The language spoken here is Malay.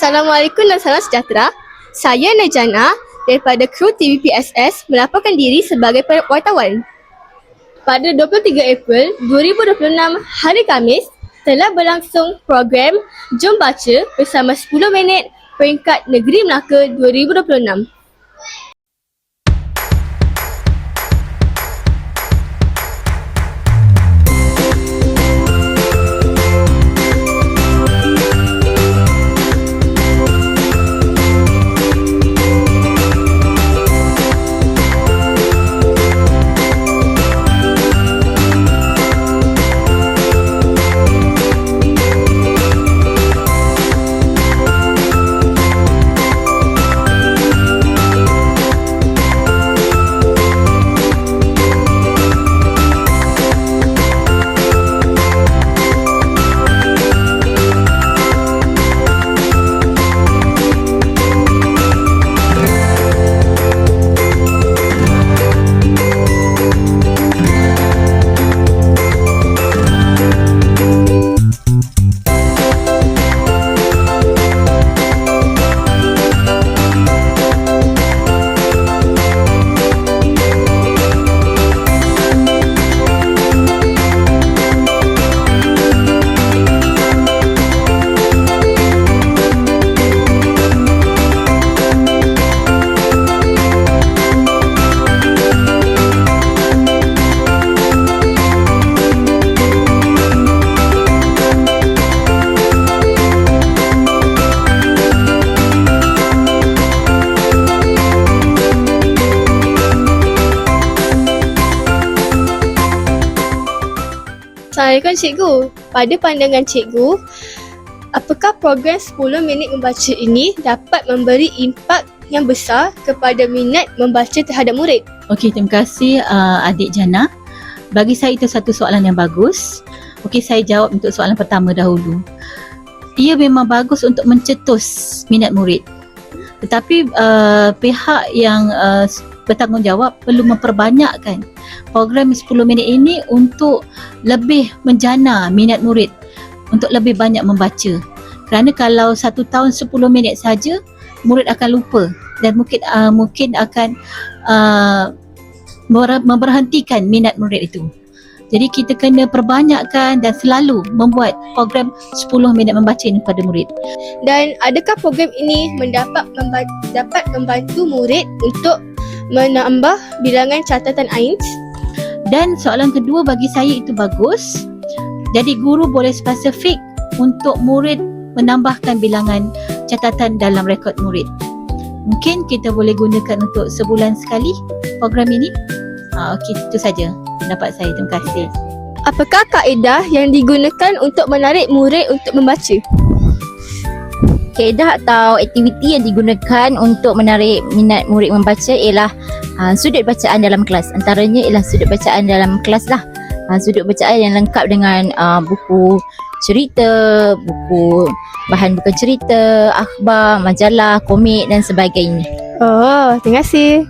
Assalamualaikum dan salam sejahtera. Saya Najana daripada kru TVPSS melaporkan diri sebagai wartawan. Pada 23 April 2026 hari Khamis telah berlangsung program Jom Baca bersama 10 minit peringkat Negeri Melaka 2026. Assalamualaikum Cikgu. Pada pandangan Cikgu, apakah program 10 minit membaca ini dapat memberi impak yang besar kepada minat membaca terhadap murid? Okey, terima kasih adik Jana. Bagi saya itu satu soalan yang bagus. Okey, saya jawab untuk soalan pertama dahulu. Ia memang bagus untuk mencetus minat murid. Tetapi pihak yang bertanggungjawab perlu memperbanyakkan program 10 minit ini untuk lebih menjana minat murid untuk lebih banyak membaca. Kerana kalau 1 tahun 10 minit saja, murid akan lupa dan mungkin akan memberhentikan minat murid itu. Jadi kita kena perbanyakkan dan selalu membuat program 10 minit membaca ini pada murid. Dan adakah program ini dapat membantu murid untuk menambah bilangan catatan AINS? Dan soalan kedua bagi saya itu bagus. Jadi guru boleh spesifik untuk murid menambahkan bilangan catatan dalam rekod murid. Mungkin kita boleh gunakan untuk sebulan sekali program ini. Okey, itu saja pendapat saya. Terima kasih. Apakah kaedah yang digunakan untuk menarik murid untuk membaca? Kaedah atau aktiviti yang digunakan untuk menarik minat murid membaca ialah sudut bacaan dalam kelas. Antaranya ialah sudut bacaan dalam kelas lah. Sudut bacaan yang lengkap dengan buku cerita, buku bahan bukan cerita, akhbar, majalah, komik dan sebagainya. Oh, terima kasih.